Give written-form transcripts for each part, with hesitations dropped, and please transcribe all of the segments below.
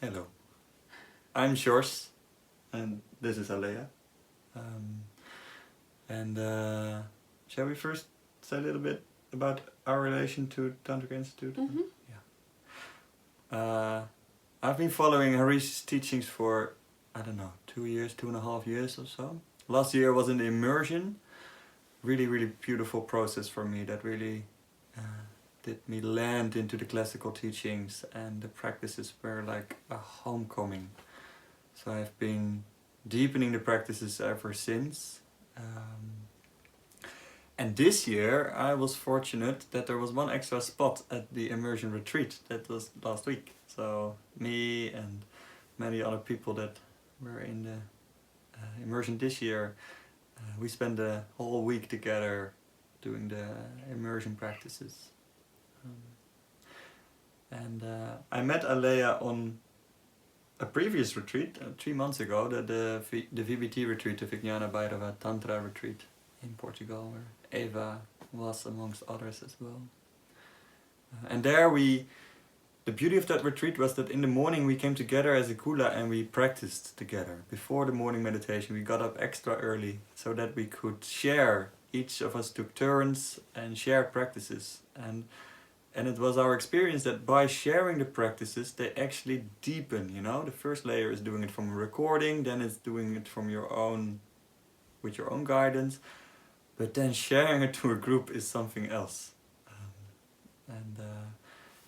Hello. I'm Sjors, and this is Aleah. Shall we first say a little bit about our relation to Tantrika Institute? Mm-hmm. Yeah. I've been following Hareesh's teachings for, 2.5 years or so. Last year was an immersion. Really, really beautiful process for me that really did me land into the classical teachings, and the practices were like a homecoming. So I've been deepening the practices ever since. And this year I was fortunate that there was one extra spot at the immersion retreat. That was last week. So me and many other people that were in the immersion this year, we spent the whole week together doing the immersion practices. I met Aleah on a previous retreat 3 months ago, the VBT retreat, the Vijnana Bhairava Tantra retreat in Portugal, where Eva was amongst others as well. And there the beauty of that retreat was that in the morning we came together as a kula and we practiced together. Before the morning meditation we got up extra early so that we could share. Each of us took turns and share practices. And it was our experience that by sharing the practices, they actually deepen, you know. The first layer is doing it from a recording, then it's doing it from with your own guidance. But then sharing it to a group is something else.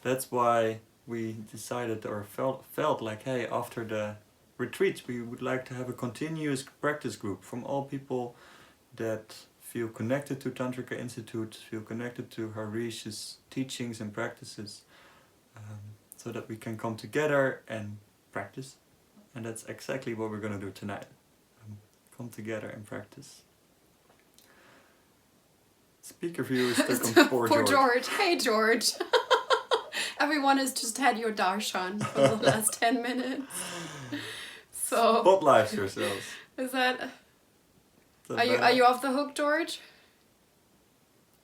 That's why we decided or felt like, hey, after the retreat, we would like to have a continuous practice group from all people that feel connected to Tantrika Institute, feel connected to Hareesh's teachings and practices, so that we can come together and practice. And that's exactly what we're going to do tonight. Come together and practice. Speaker view is stuck on poor George. Hey, George. Everyone has just had your darshan for the last 10 minutes. So Spotlight yourselves. Is that... Are you off the hook, George?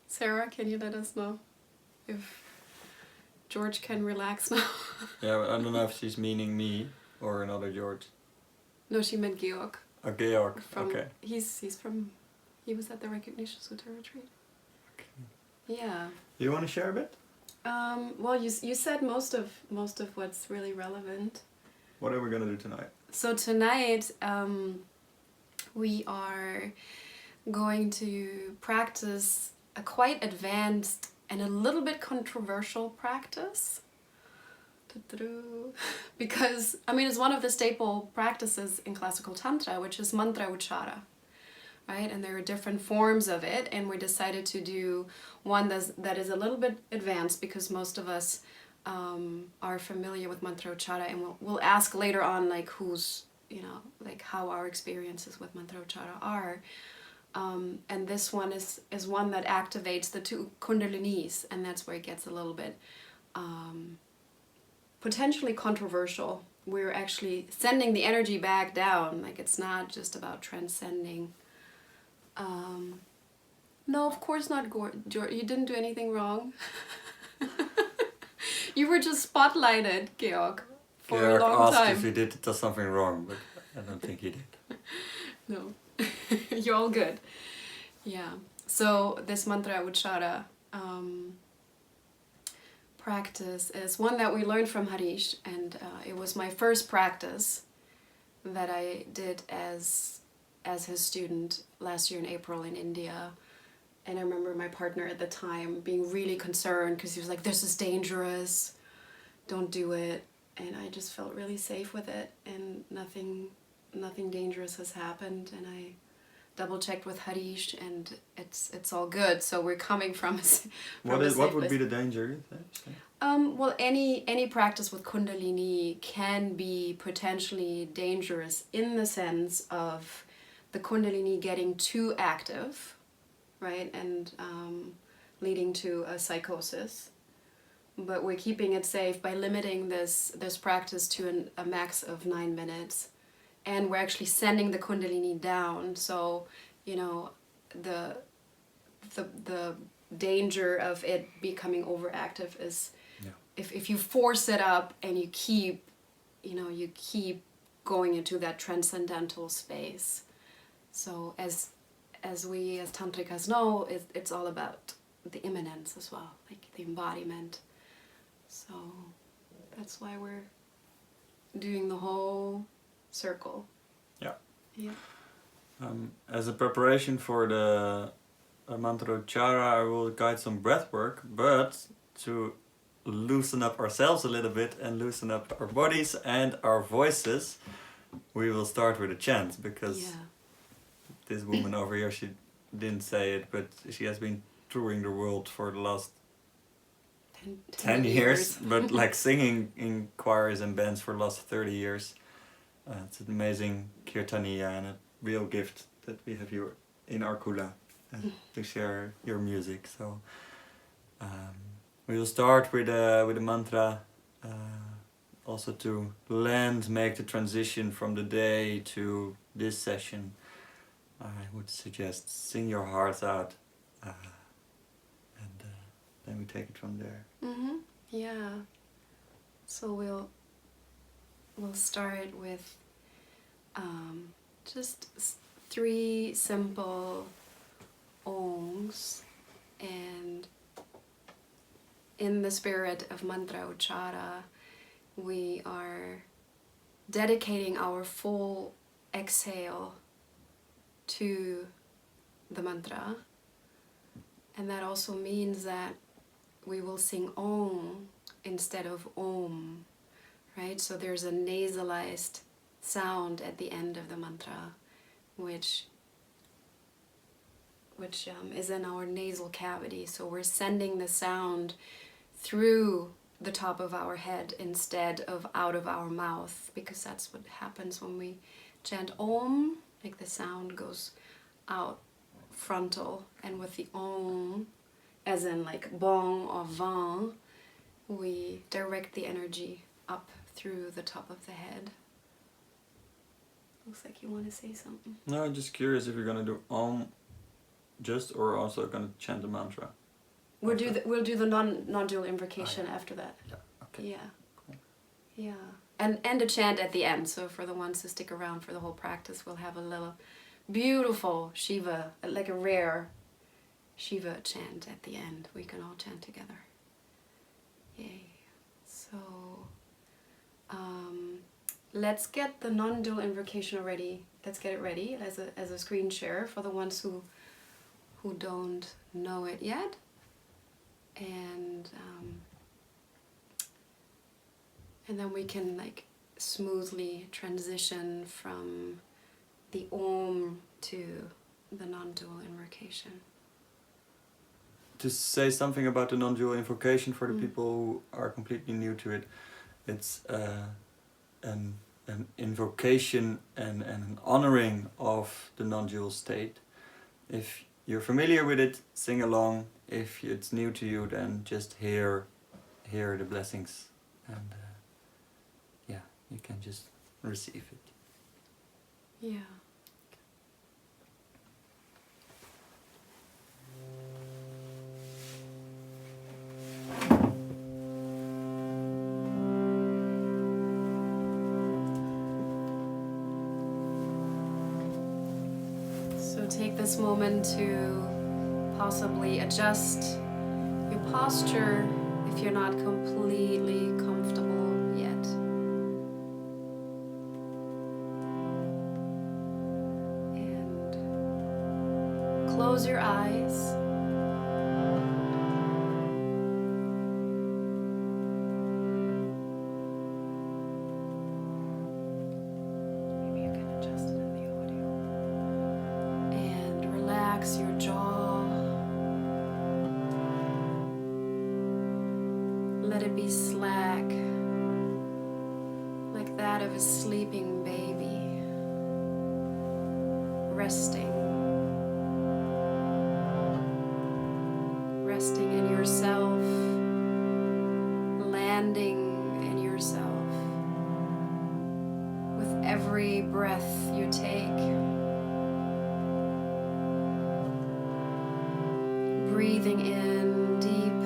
Sarah, can you let us know if George can relax now? Yeah, I don't know if she's meaning me or another George. No, she meant Georg. Oh, Georg. Okay. He was at the Recognition Sutra retreat. Okay. Yeah. You want to share a bit? Well, you said most of what's really relevant. What are we gonna do tonight? So tonight, we are going to practice a quite advanced and a little bit controversial practice. Because, it's one of the staple practices in classical Tantra, which is mantra Uccāra, right? And there are different forms of it, and we decided to do one that is a little bit advanced because most of us are familiar with mantra Uccāra, and we'll ask later on, like, how our experiences with mantra Uccāra are. And this one is one that activates the two kundalinis, and that's where it gets a little bit potentially controversial. We're actually sending the energy back down, like it's not just about transcending. No, of course not, George. You didn't do anything wrong. You were just spotlighted, Georg, for a long asked time. if he did something wrong, but I don't think he did. No, you're all good. Yeah. So this mantra Uccāra practice is one that we learned from Hareesh, and it was my first practice that I did as his student last year in April in India. And I remember my partner at the time being really concerned because he was like, "This is dangerous, don't do it." And I just felt really safe with it, and nothing dangerous has happened. And I double checked with Hareesh, and it's all good. So we're coming from What would be the danger? Well, any practice with Kundalini can be potentially dangerous in the sense of the Kundalini getting too active, right, and leading to a psychosis. But we're keeping it safe by limiting this practice to a max of 9 minutes, and we're actually sending the Kundalini down. So, the danger of it becoming overactive is if you force it up and you keep, you keep going into that transcendental space. So as we as Tantrikas know, it's all about the immanence as well, like the embodiment. So that's why we're doing the whole circle. Yeah. Yeah. As a preparation for the mantra Uccāra, I will guide some breath work, but to loosen up ourselves a little bit and loosen up our bodies and our voices, we will start with a chant, because this woman over here, she didn't say it, but she has been touring the world for the last 10 years, but like singing in choirs and bands for the last 30 years. It's an amazing kirtaniya and a real gift that we have you in our kula to share your music. So we will start with a mantra, also to make the transition from the day to this session. I would suggest sing your heart out, and then we take it from there. Mm-hmm. Yeah. So we'll start with just 3 simple Oms, and in the spirit of mantra Uccāra, we are dedicating our full exhale to the mantra, and that also means that we will sing Om instead of Om, right? So there's a nasalized sound at the end of the mantra, which is in our nasal cavity. So we're sending the sound through the top of our head instead of out of our mouth, because that's what happens when we chant Om. Like the sound goes out frontal, and with the Om, as in like bong or vang, we direct the energy up through the top of the head. Looks like you want to say something. No, I'm just curious if you're gonna do Om or also gonna chant the mantra. We'll do the non-dual invocation after that. Yeah. Okay. Yeah. Cool. Yeah. And a chant at the end. So for the ones who stick around for the whole practice, we'll have a little beautiful Shiva, like a rare Shiva chant at the end. We can all chant together. Yay. So let's get the non-dual invocation ready. Let's get it ready as a screen share for the ones who don't know it yet. And then we can like smoothly transition from the Om to the non-dual invocation. To say something about the non-dual invocation for the people who are completely new to it, it's an invocation and an honoring of the non-dual state. If you're familiar with it, sing along. If it's new to you, then just hear the blessings, and you can just receive it. Yeah. So take this moment to possibly adjust your posture if you're not completely comfortable yet. And close your eyes. Maybe you can adjust it in the audio. And relax your jaw. Let it be slack, like that of a sleeping baby, resting in yourself, landing in yourself with every breath you take. Breathing in deep,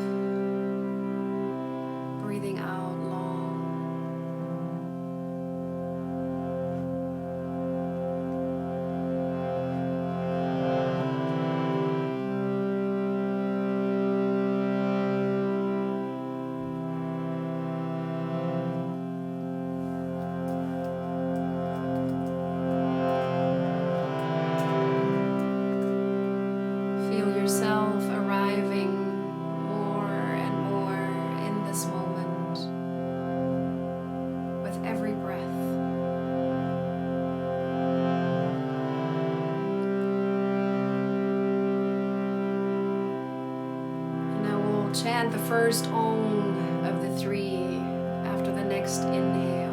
breathing out long. chant the first Om of the three after the next inhale.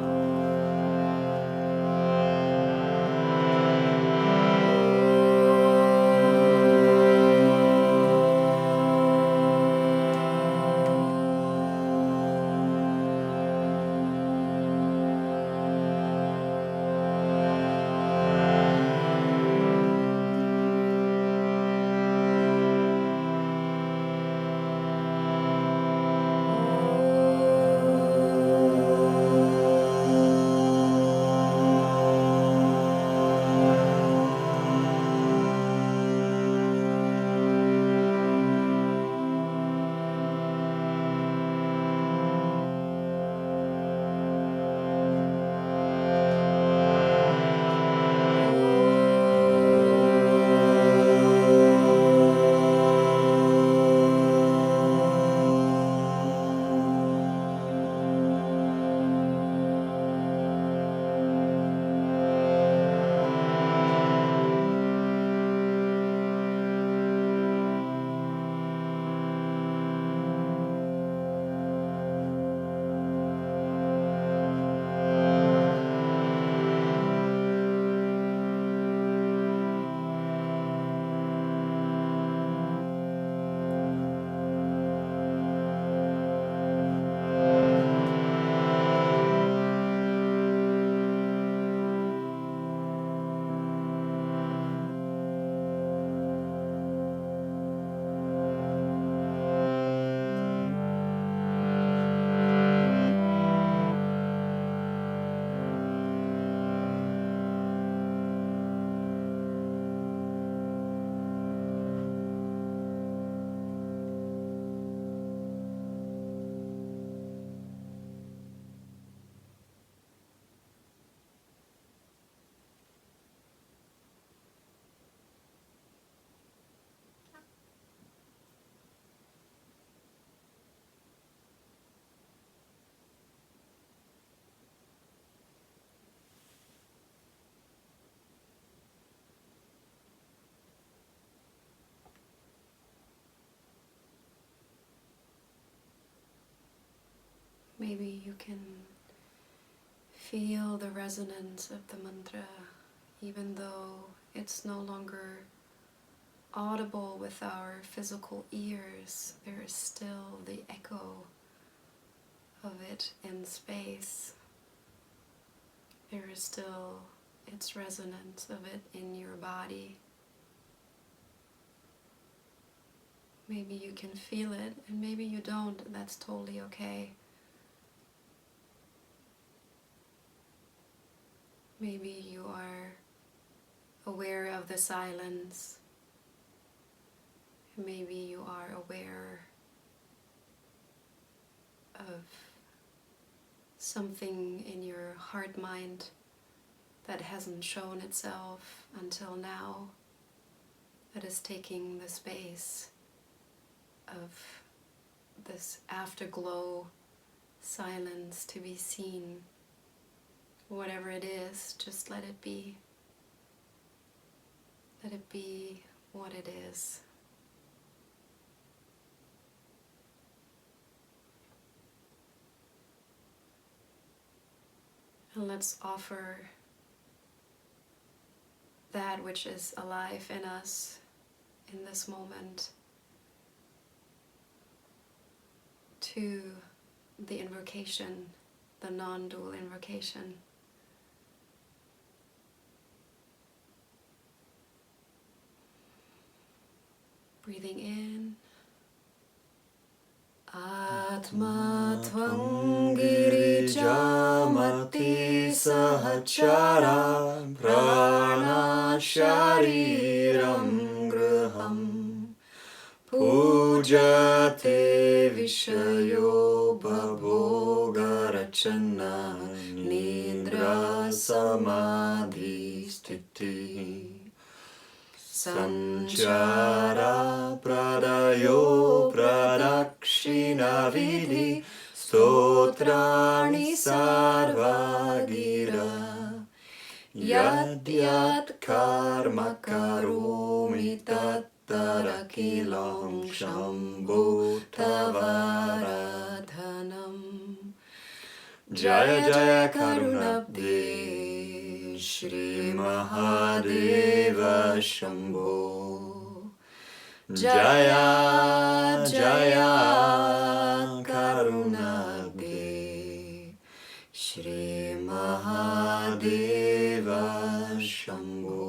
Maybe you can feel the resonance of the mantra, even though it's no longer audible with our physical ears. There is still the echo of it in space. There is still its resonance of it in your body. Maybe you can feel it, and maybe you don't. That's totally okay. Maybe you are aware of the silence. Maybe you are aware of something in your heart-mind that hasn't shown itself until now, that is taking the space of this afterglow silence to be seen. Whatever it is, just let it be. Let it be what it is. And let's offer that which is alive in us in this moment to the invocation, the non-dual invocation. Breathing in. Atma tvang girijamati sahachara prana shariram graham pujate vishayo bhavogarachana nidra samadhi sthiti Sanchara pradayo pradakshina vidhi stotrani sarva gira yad yad karma karomi tat Karakilam Shambho Tavaradhanam. Jaya Jaya Karunabde Shri Mahadeva Shambho. Jaya Jaya Karunabde Shri Mahadeva Shambho.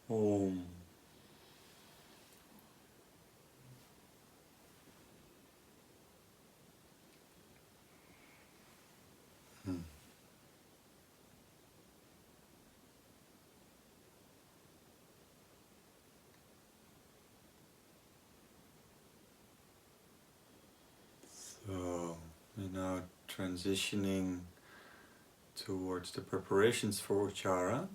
Om. So, we're now transitioning towards the preparations for Uccāra.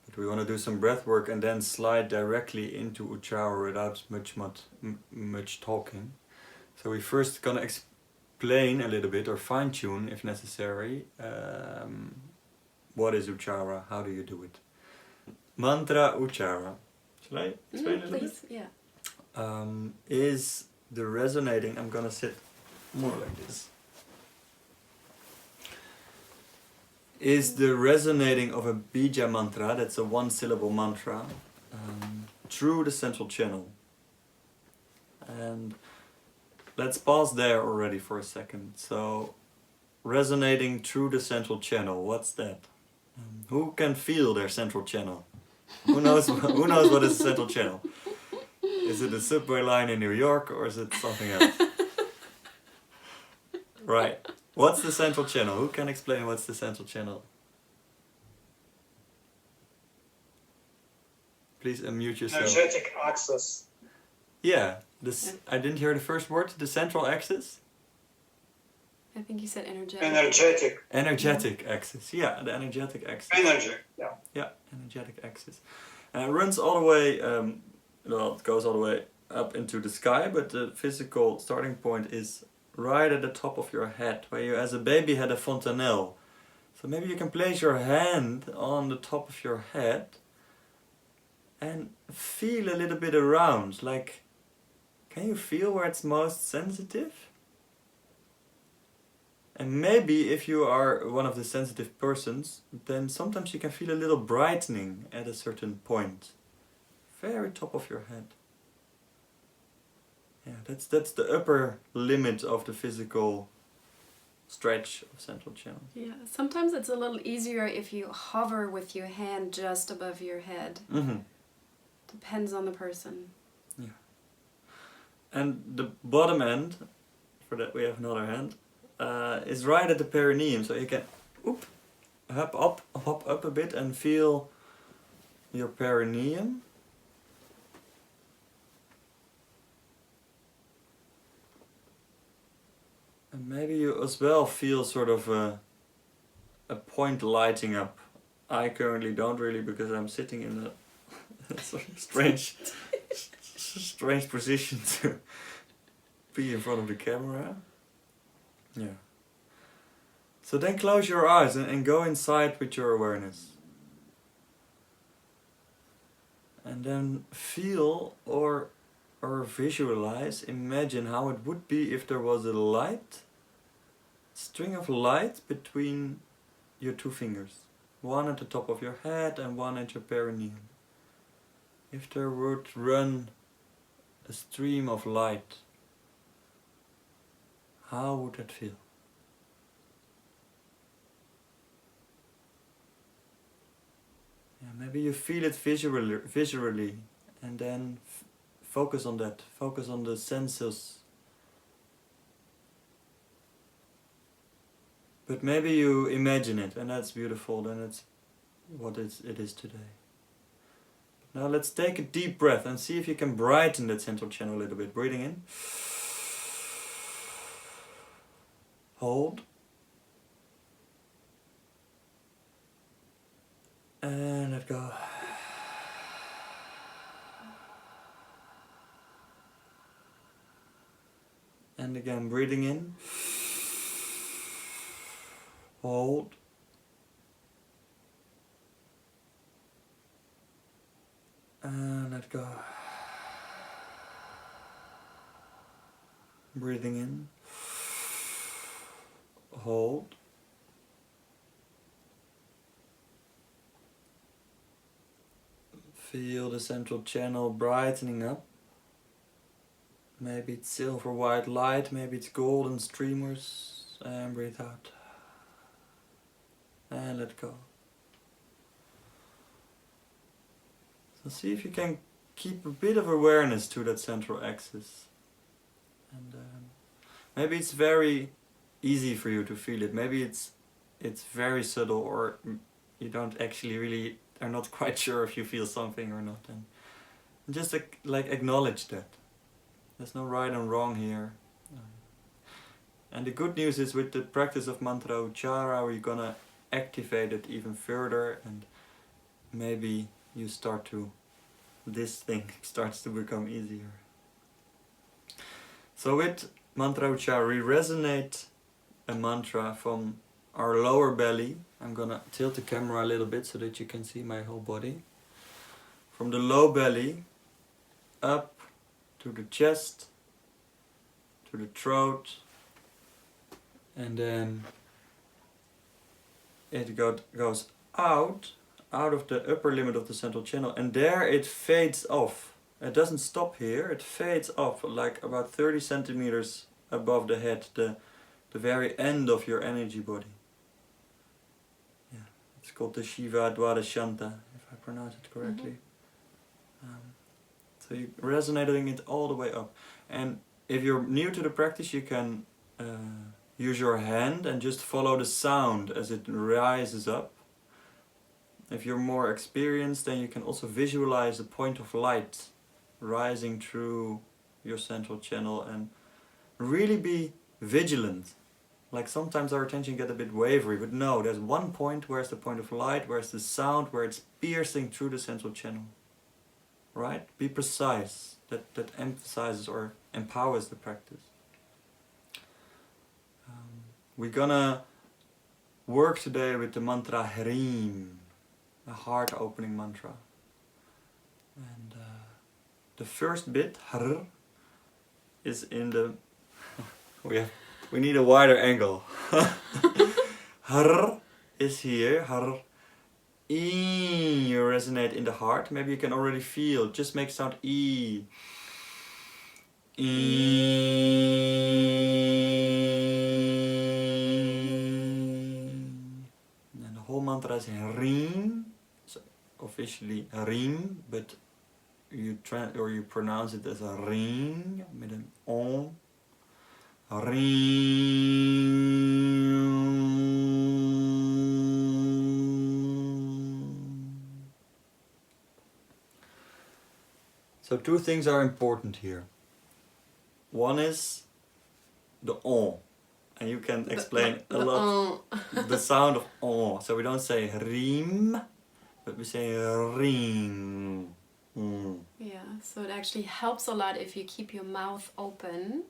But we want to do some breath work and then slide directly into Uccāra without much talking. So we're first gonna explain a little bit, or fine-tune if necessary, what is Uccāra, how do you do it. Mantra Uccāra. Shall I explain a little please, bit? Yeah. Is the resonating, I'm gonna sit more like this, is the resonating of a bija mantra, that's a one-syllable mantra, through the central channel. And let's pause there already for a second. So, resonating through the central channel, what's that? Who can feel their central channel? Who knows what is a central channel? Is it a subway line in New York or is it something else? Right. What's the central channel? Who can explain what's the central channel? Please unmute yourself. Energetic axis. Yeah. This, I didn't hear the first word. The central axis? I think you said energetic. Energetic. Energetic axis. Yeah, the energetic axis. Energy. Yeah. Yeah, energetic axis. And it runs all the way, well, it goes all the way up into the sky, but the physical starting point is right at the top of your head, where you as a baby had a fontanelle. So maybe you can place your hand on the top of your head and feel a little bit around, like, can you feel where it's most sensitive? And maybe if you are one of the sensitive persons, then sometimes you can feel a little brightening at a certain point. Very top of your head. Yeah, that's the upper limit of the physical stretch of central channel. Yeah, sometimes it's a little easier if you hover with your hand just above your head. Mm-hmm. Depends on the person. Yeah. And the bottom end, for that we have another hand, is right at the perineum, so you can hop up a bit and feel your perineum. And maybe you as well feel sort of a point lighting up. I currently don't really, because I'm sitting in a sort of strange position to be in front of the camera. Yeah. So then close your eyes and go inside with your awareness. And then feel or visualize, imagine how it would be if there was a light string of light between your two fingers. One at the top of your head and one at your perineum. If there would run a stream of light, how would that feel? Yeah, maybe you feel it visually and then focus on that. Focus on the senses. But maybe you imagine it, and that's beautiful, then it's what it is today. Now let's take a deep breath and see if you can brighten that central channel a little bit. Breathing in. Hold. And let go. And again, breathing in. Hold. And let go. Breathing in. Hold. Feel the central channel brightening up. Maybe it's silver white light, maybe it's golden streamers. And breathe out. And let go. So see if you can keep a bit of awareness to that central axis. And maybe it's very easy for you to feel it. Maybe it's very subtle, or you don't actually really are not quite sure if you feel something or not. And just like acknowledge that. There's no right and wrong here. And the good news is, with the practice of mantra Uccāra, we're gonna activate it even further, and maybe you start to, this thing starts to become easier. So with mantra Uccāra, we resonate a mantra from our lower belly. I'm gonna tilt the camera a little bit so that you can see my whole body. From the low belly up to the chest, to the throat, and then it goes out of the upper limit of the central channel, and there it fades off. It doesn't stop here, it fades off like about 30 centimeters above the head, the very end of your energy body. Yeah, it's called the Shiva Dwadashanta, if I pronounce it correctly. So you're resonating it all the way up. And if you're new to the practice, you can use your hand and just follow the sound as it rises up. If you're more experienced, then you can also visualize a point of light rising through your central channel, and really be vigilant. Like sometimes our attention gets a bit wavery, but no, there's one point, where's the point of light, where's the sound, where it's piercing through the central channel. Right? Be precise. That emphasizes or empowers the practice. We're gonna work today with the mantra HRIM, a heart opening mantra. And the first bit, har, is in the we need a wider angle. Har is here, har. E, you resonate in the heart. Maybe you can already feel, just make sound E. E. And the whole mantra is HRIM. So officially HRIM, but you pronounce it as a ring with an on. HRIM. So two things are important here. One is the on, and you can explain a lot the sound of on. So we don't say HRIM, but we say ring. Yeah, so it actually helps a lot if you keep your mouth open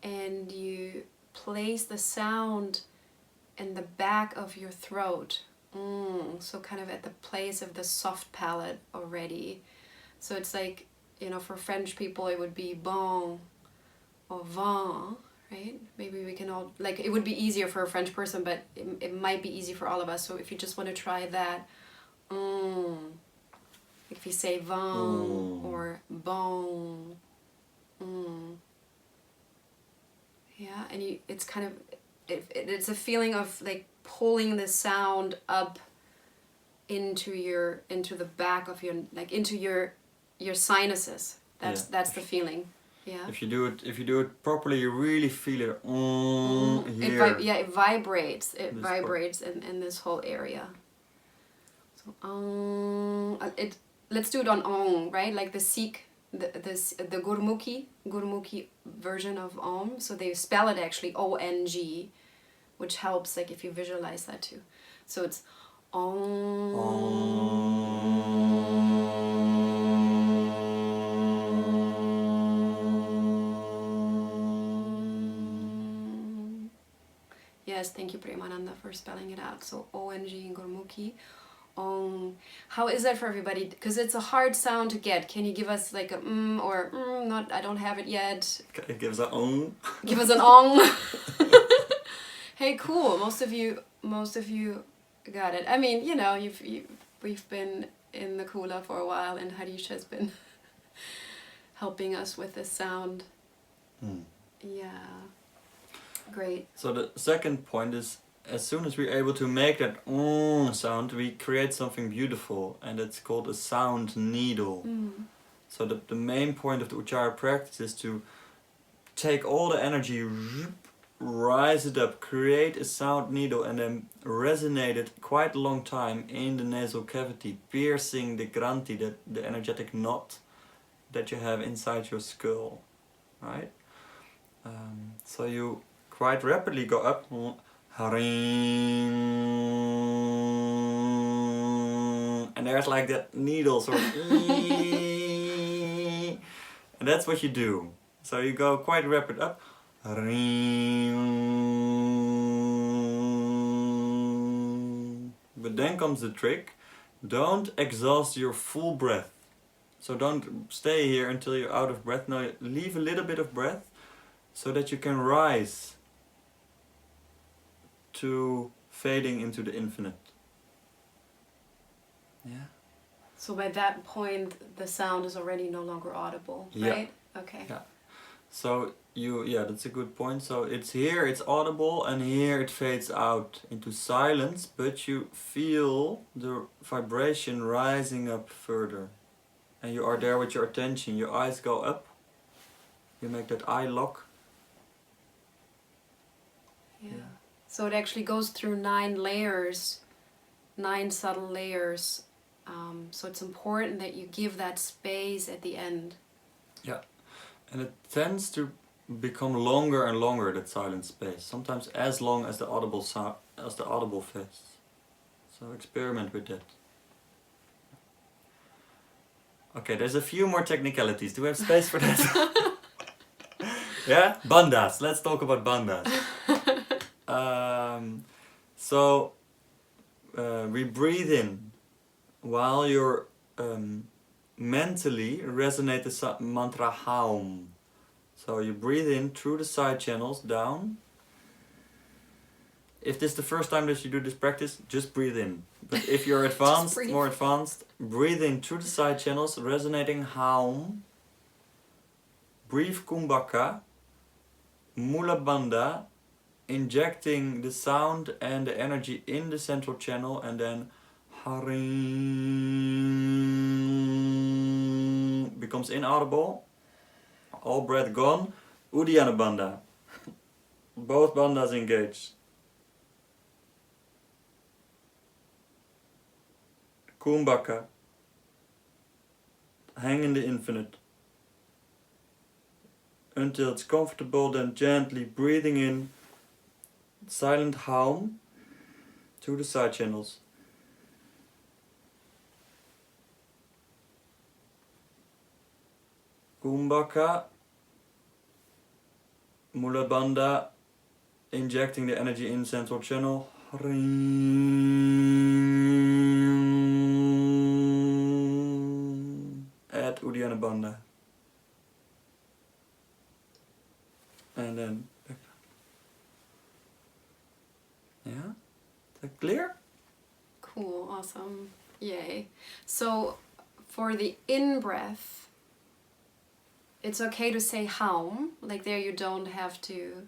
and you place the sound in the back of your throat. So kind of at the place of the soft palate already. So it's like, you know, for French people it would be bon or vin, right? Maybe we can all, like, it would be easier for a French person, but it might be easy for all of us. So if you just want to try that, if you say vin or bon, yeah, and it's kind of, it's a feeling of like pulling the sound up into the back of your, like into your sinuses. That's the feeling. Yeah. If you do it properly, you really feel it. Here. It vibrates. It vibrates in this whole area. So let's do it on Om, right? Like the Sikh, the Gurmukhi version of Om. So they spell it actually ONG, which helps, like if you visualize that too. So it's Om. Yes, thank you, Premananda, for spelling it out. So ONG in Gurmukhi. How is that for everybody? Because it's a hard sound to get. Can you give us like a or not? I don't have it yet. It gives an ong. Give us an ong. Hey, cool. Most of you got it. I mean, you know, we've been in the Kula for a while, and Hareesh has been helping us with this sound. Yeah. Great. So the second point is, as soon as we're able to make that sound, we create something beautiful, and it's called a sound needle. So the main point of the Uccāra practice is to take all the energy, rise it up, create a sound needle, and then resonate it quite a long time in the nasal cavity, piercing the granthi, the energetic knot that you have inside your skull, right? So you quite rapidly go up, and there's like that needle sort of, and that's what you do. So you go quite rapid up, but then comes the trick. Don't exhaust your full breath. So don't stay here until you're out of breath. No, leave a little bit of breath so that you can rise to fading into the infinite. Yeah. So by that point, the sound is already no longer audible, right? Okay. Yeah. So that's a good point. So it's here, it's audible, and here it fades out into silence, but you feel the vibration rising up further. And you are there with your attention. Your eyes go up. You make that eye lock. Yeah. So it actually goes through 9 layers, 9 subtle layers. So it's important that you give that space at the end. Yeah, and it tends to become longer and longer, that silent space. Sometimes as long as the audible sound, as the audible phase. So experiment with that. Okay, there's a few more technicalities. Do we have space for that? Yeah, bandhas. Let's talk about bandhas. We breathe in while you're mentally resonate the mantra Haum. So you breathe in through the side channels down. If this is the first time that you do this practice, just breathe in. But if you're advanced, more advanced, breathe in through the side channels, resonating Haum. Breathe Kumbhaka, Mula Bandha, injecting the sound and the energy in the central channel, and then HRIM becomes inaudible. All breath gone. Uddiyana Bandha. Both bandhas engaged. Kumbhaka. Hang in the infinite. Until it's comfortable, then gently breathing in. Silent Haum to the side channels. Kumbhaka, Mula Bandha, injecting the energy in central channel. Add Uddiyana Bandha. And then back Yeah? Is that clear? Cool, awesome, yay. So for the in-breath, it's okay to say Haum, like there you don't have to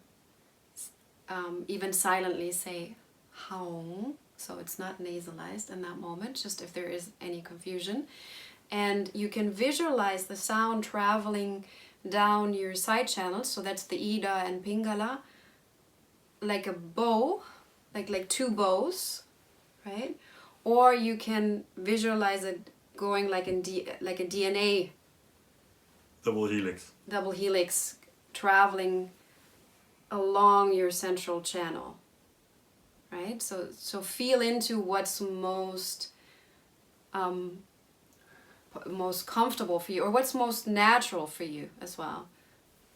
even silently say Haum, so it's not nasalized in that moment, just if there is any confusion. And you can visualize the sound traveling down your side channels, so that's the Ida and Pingala, like a bow, like two bows, right? Or you can visualize it going like like a DNA Double helix. traveling along your central channel, right? So feel into what's most comfortable for you, or what's most natural for you as well.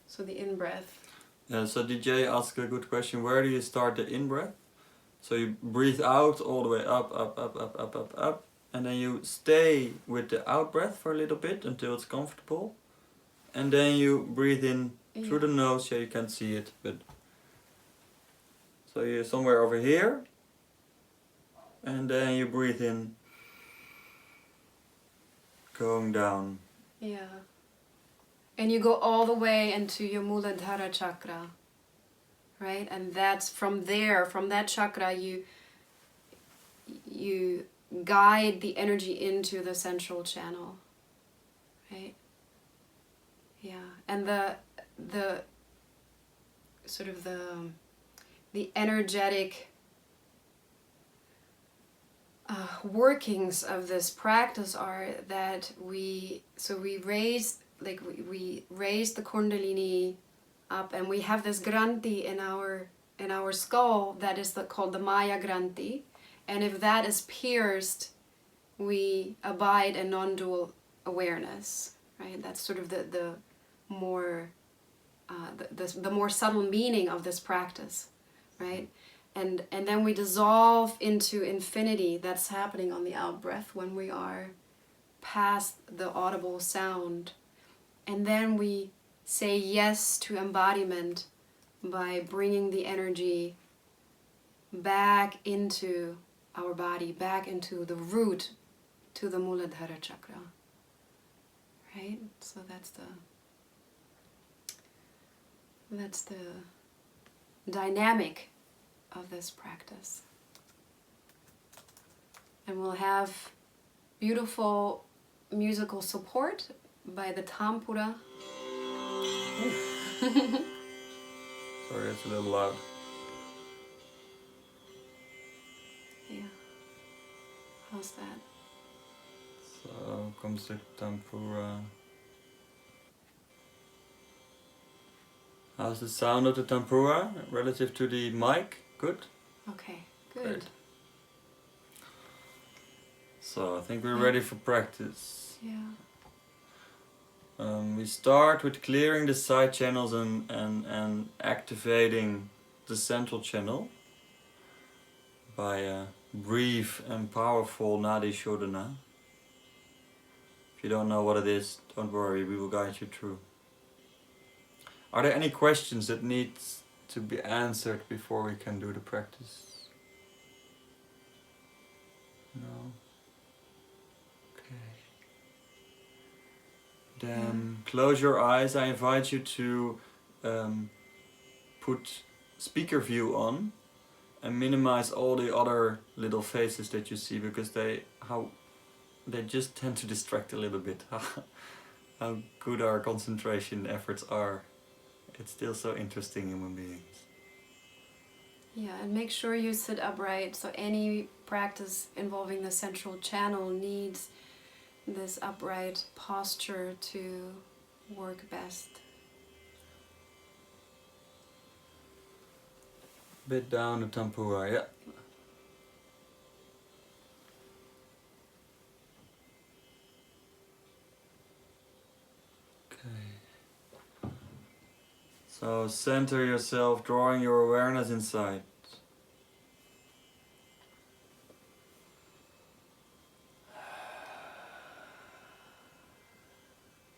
So the in-breath. Yeah, so DJ asked a good question. Where do you start the in-breath? So you breathe out all the way up, up, up, up, up, up, up. And then you stay with the out-breath for a little bit until it's comfortable. And then you breathe in through the nose. Yeah, you can't see it, but... So you're somewhere over here. And then you breathe in. Going down. Yeah. And you go all the way into your Muladhara chakra, right? And that's from there, from that chakra, you guide the energy into the central channel, right? Yeah. And the sort of the energetic workings of this practice are that we raise the Kundalini up, and we have this Granthi in our skull that is called the Maya Granthi, and if that is pierced, we abide in non-dual awareness, right? That's sort of the more subtle meaning of this practice, right? And then we dissolve into infinity. That's happening on the out-breath when we are past the audible sound. And then we say yes to embodiment by bringing the energy back into our body, back into the root, to the Muladhara chakra. Right? So that's the dynamic of this practice. And we'll have beautiful musical support by the Tampura. Sorry, it's a little loud. Yeah. How's that? So comes the Tampura. How's the sound of the Tampura relative to the mic? Good? Okay, good. Great. So I think we're ready for practice. Yeah. We start with clearing the side channels and activating the central channel by a brief and powerful Nadi Shodhana. If you don't know what it is, don't worry, we will guide you through. Are there any questions that need to be answered before we can do the practice? No? Okay. Then close your eyes. I invite you to put speaker view on and minimize all the other little faces that you see, because they just tend to distract a little bit. How good our concentration efforts are. It's still so interesting, human beings. Yeah, and make sure you sit upright. So any practice involving the central channel needs this upright posture to work best. Bit down the Tampura, yeah. So center yourself, drawing your awareness inside.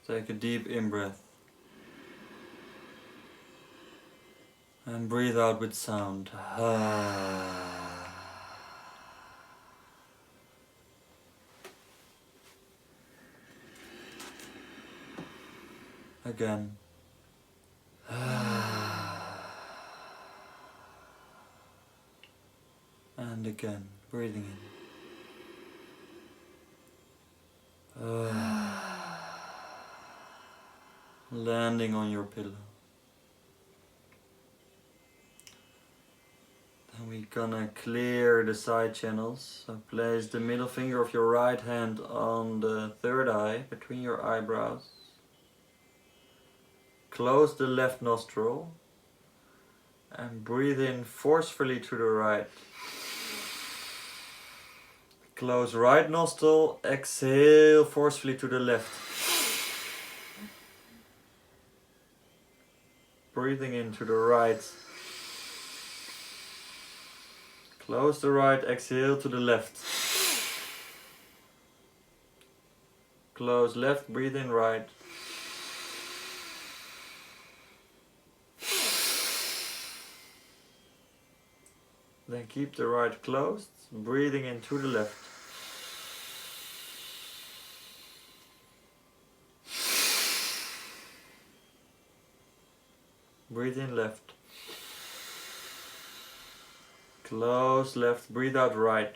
Take a deep in-breath. And breathe out with sound. Again. And again, breathing in. Landing on your pillow. Then we're gonna clear the side channels. So place the middle finger of your right hand on the third eye between your eyebrows. Close the left nostril and breathe in forcefully to the right. Close right nostril, exhale forcefully to the left. Breathing into the right. Close the right, exhale to the left. Close left, breathe in right. Then keep the right closed, breathing into the left. Breathe in left. Close left, breathe out right.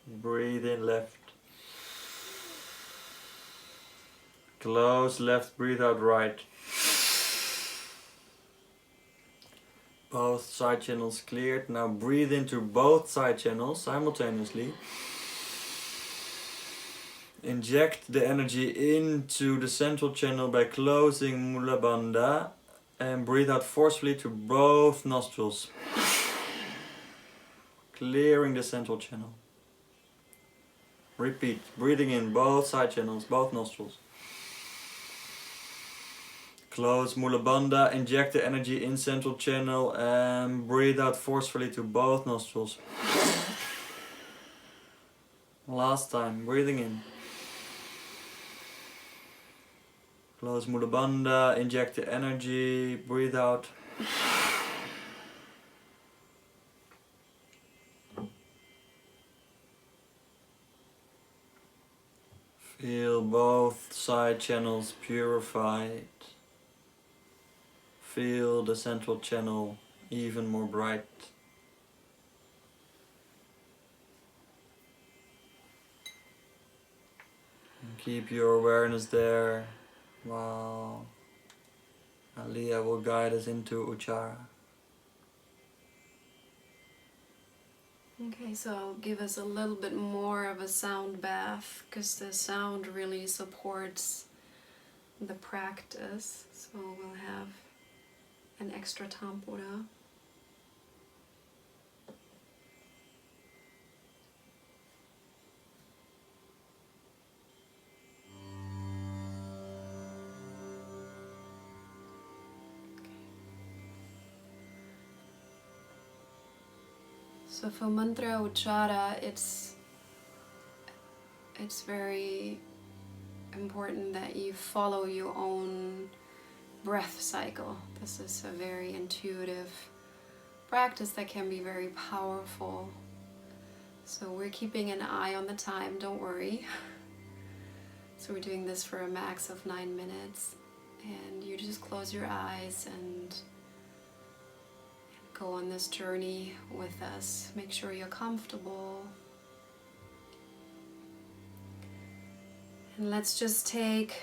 Breathe in left. Close left, breathe out right. Both side channels cleared. Now breathe into both side channels simultaneously. Inject the energy into the central channel by closing Mula Bandha and breathe out forcefully to both nostrils. Clearing the central channel. Repeat, breathing in both side channels, both nostrils. Close Mula Bandha, inject the energy in central channel and breathe out forcefully to both nostrils. Last time, breathing in. Close Mula Bandha, inject the energy, breathe out. Feel both side channels purified. Feel the central channel even more bright. And keep your awareness there while Aleah will guide us into Uccāra. Okay, so I'll give us a little bit more of a sound bath because the sound really supports the practice. So we'll have an extra tampura. So for mantra Uccāra, it's very important that you follow your own breath cycle. This is a very intuitive practice that can be very powerful. So we're keeping an eye on the time, don't worry. So we're doing this for a max of 9 minutes. And you just close your eyes and go on this journey with us. Make sure you're comfortable. And let's just take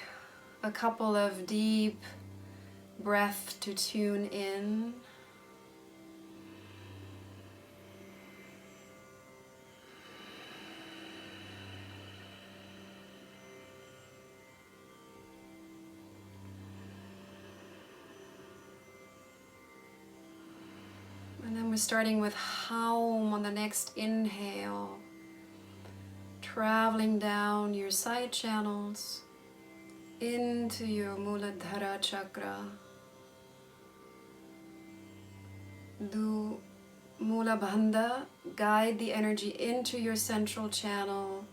a couple of deep breaths to tune in. And then we're starting with Haum on the next inhale, traveling down your side channels into your Muladhara chakra. Do Mula Bandha, guide the energy into your central channel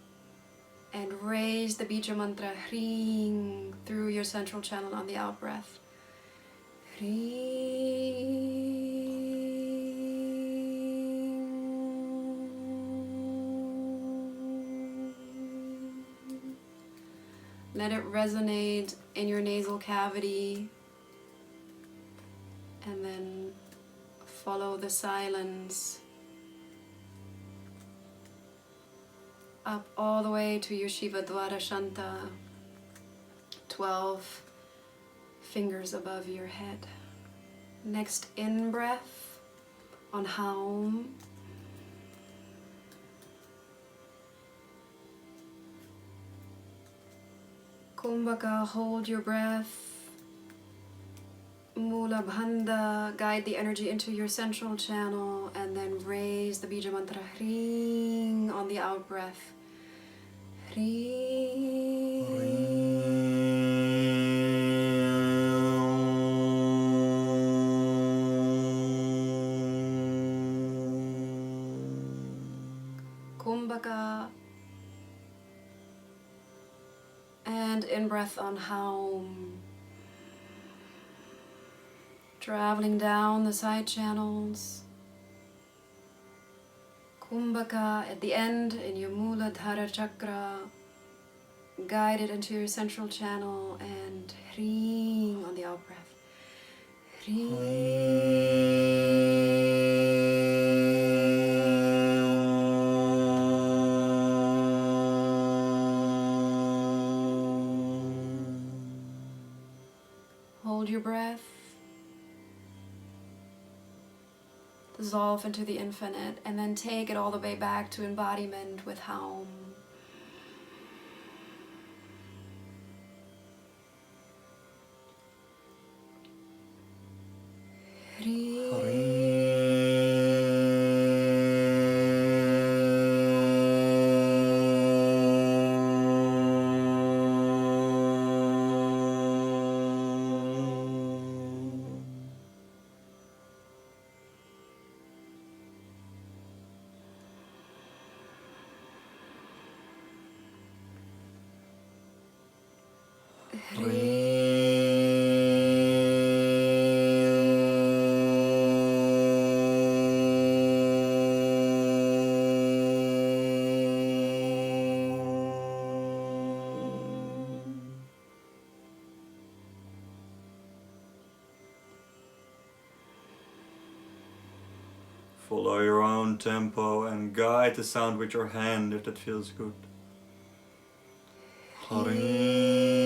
and raise the Bija mantra HRIM through your central channel on the out breath. HRIM. Let it resonate in your nasal cavity, and then follow the silence up all the way to your Shiva Dvara Shanta, 12 fingers above your head. Next in-breath on Haum. Kumbhaka, hold your breath. Mula Bandha, guide the energy into your central channel, and then raise the bija mantra HRIM on the out breath. Kumbhaka, and in breath on Haum. Traveling down the side channels. Kumbhaka at the end in your Muladhara chakra, guided into your central channel, and HRIM on the out breath. Hold your breath. Dissolve into the infinite, and then take it all the way back to embodiment with Haum. Follow your own tempo and guide the sound with your hand if that feels good. HRIM.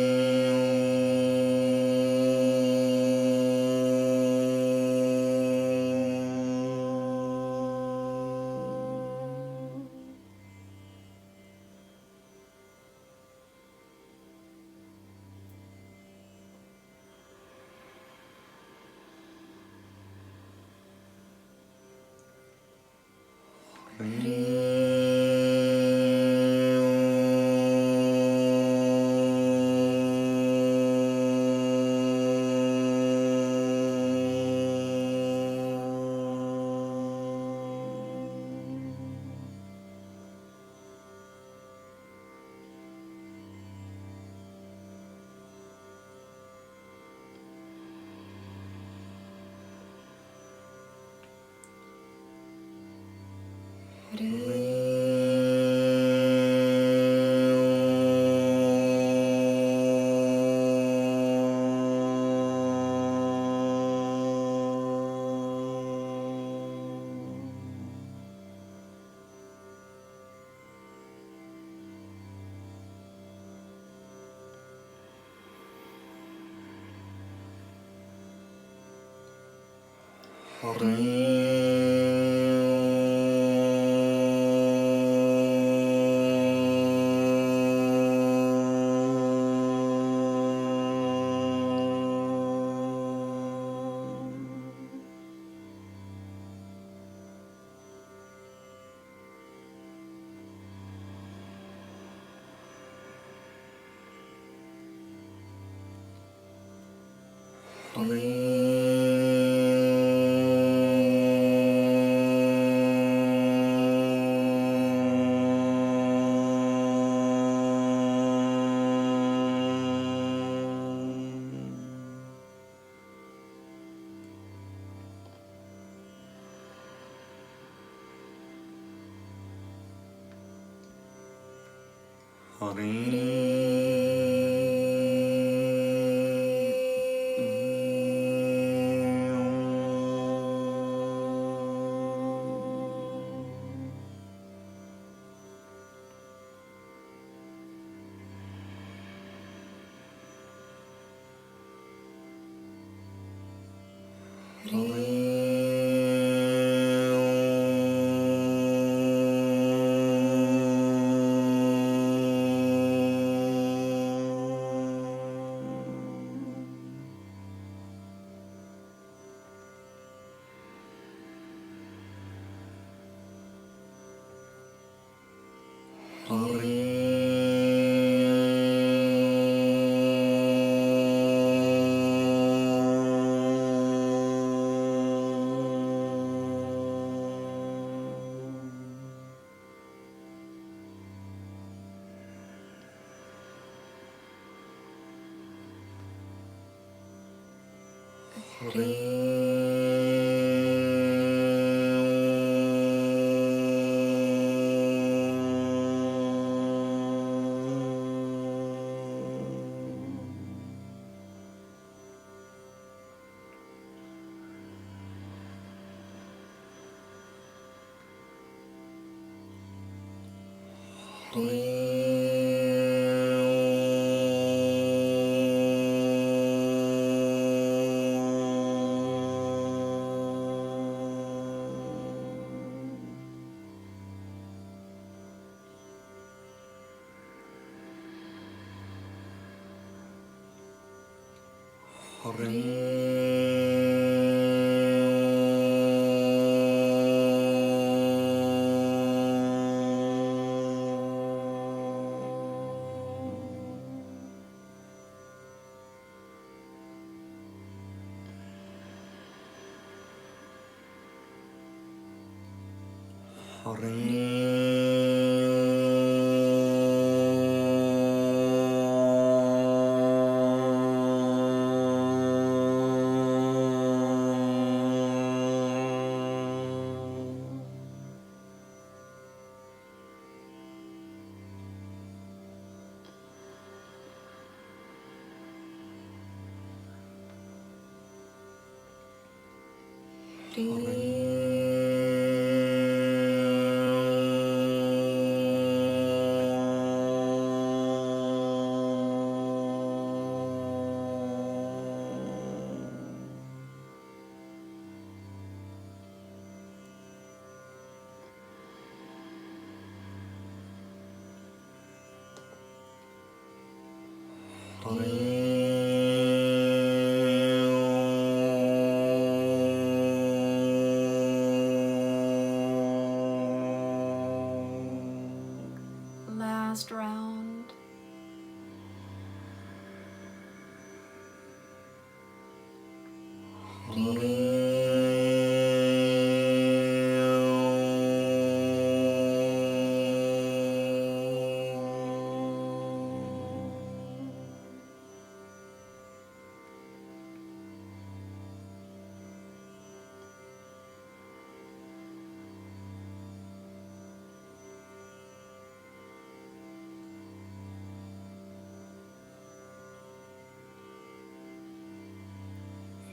Last round.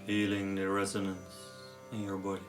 Feeling the resonance in your body.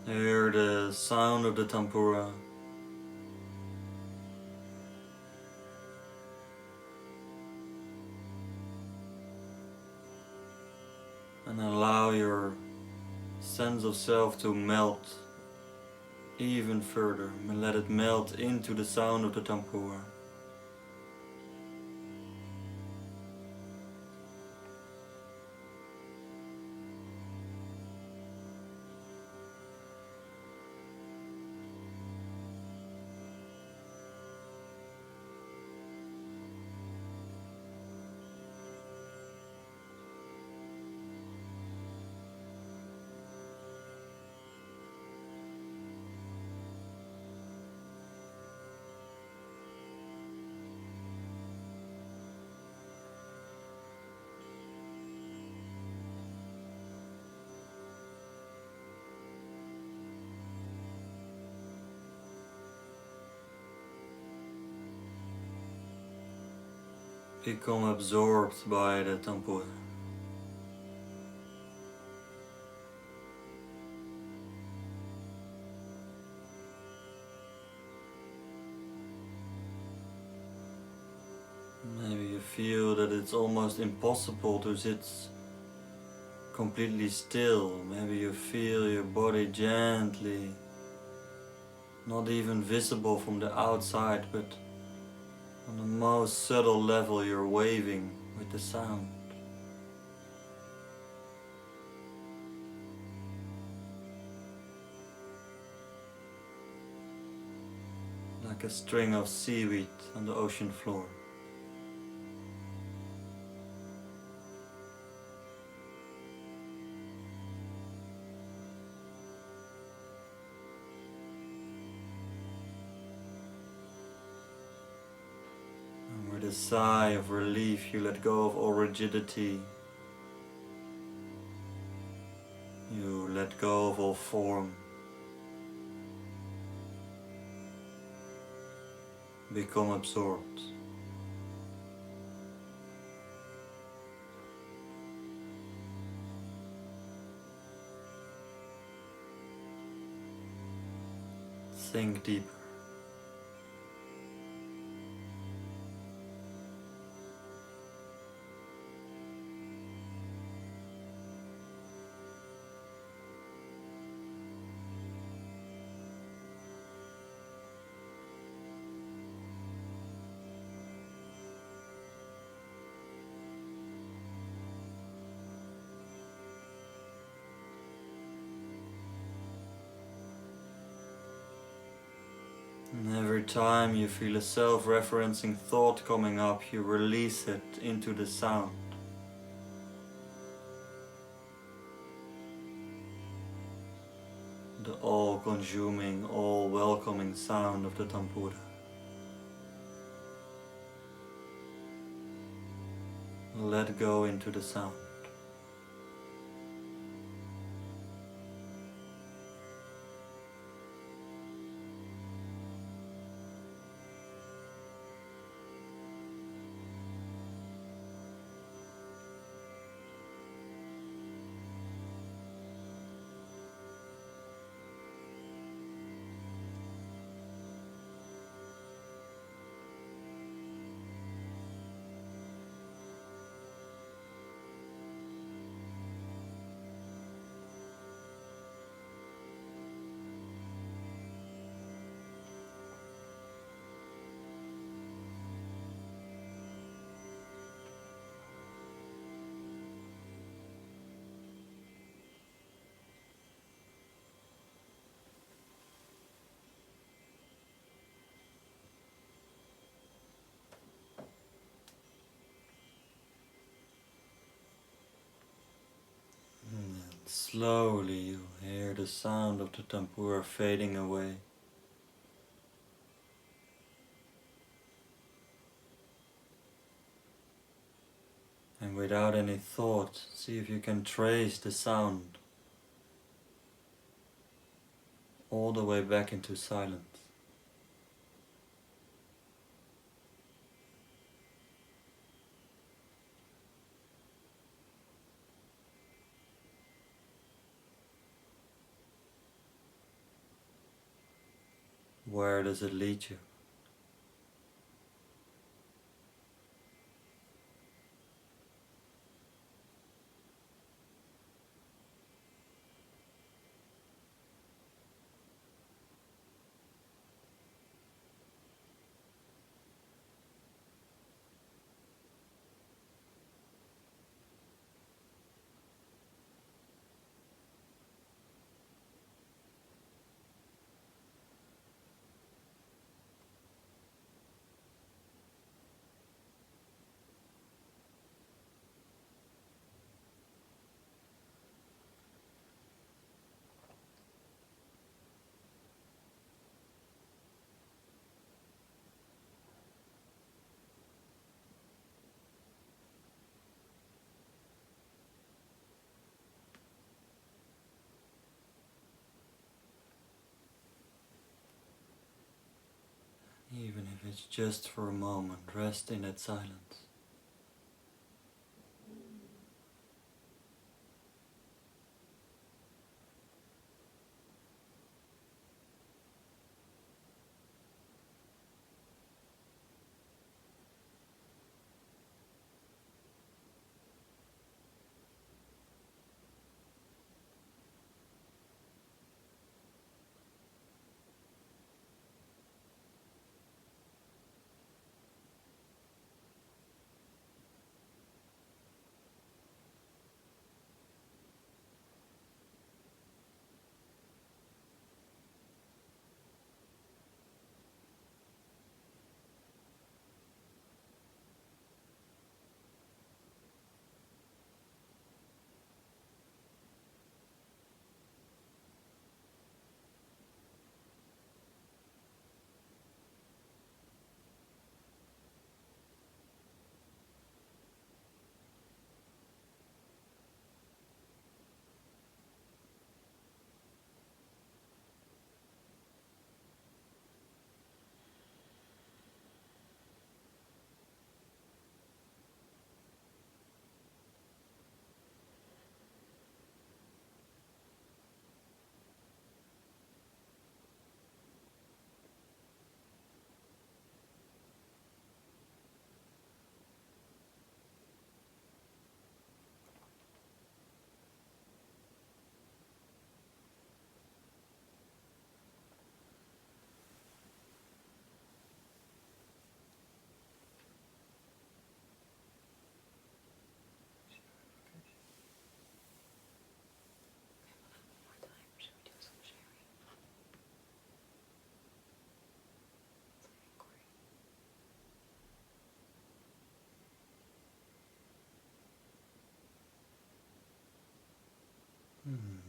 Hear the sound of the tempura. And allow your sense of self to melt even further. And let it melt into the sound of the tempura. Become absorbed by the tempura. Maybe you feel that it's almost impossible to sit completely still. Maybe you feel your body gently, not even visible from the outside, but on the most subtle level you're waving with the sound. Like a string of seaweed on the ocean floor. With a sigh of relief, you let go of all rigidity. You let go of all form. Become absorbed. Sink deeper. And every time you feel a self-referencing thought coming up, you release it into the sound. The all-consuming, all-welcoming sound of the tempura. Let go into the sound. Slowly you hear the sound of the tempura fading away. And without any thought, see if you can trace the sound all the way back into silence. Where does it lead you? Even if it's just for a moment, rest in that silence.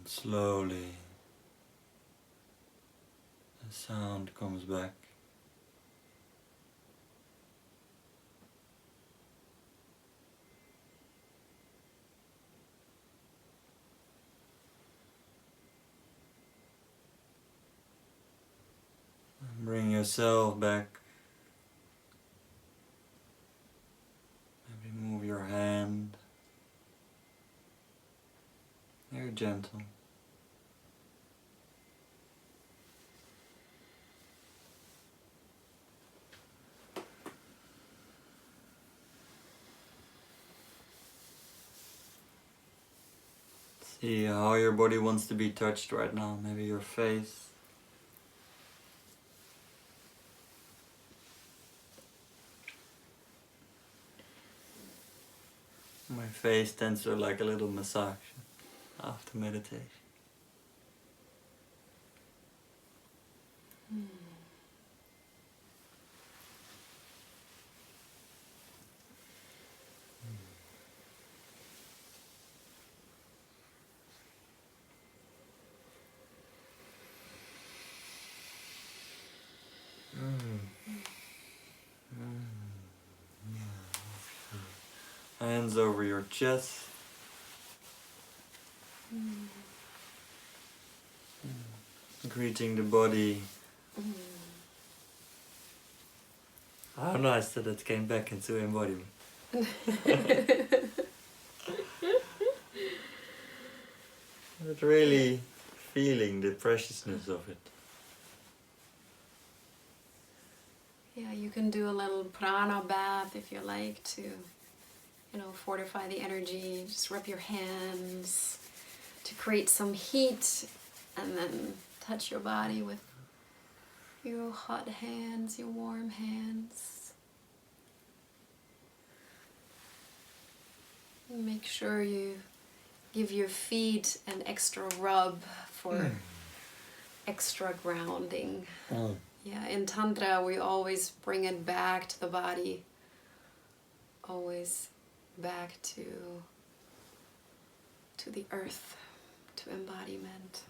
Slowly, the sound comes back. And bring yourself back. Maybe move your hand. Very gentle. See how your body wants to be touched right now. Maybe your face. My face tends to like a little massage after meditation. Hands over your chest. Greeting the body. How nice that it came back into embodiment. But really feeling the preciousness of it. Yeah, you can do a little prana bath if you like to, fortify the energy. Just rub your hands to create some heat, and then touch your body with your hot hands, your warm hands. Make sure you give your feet an extra rub for extra grounding. Yeah, in Tantra we always bring it back to the body, always back to the earth, to embodiment.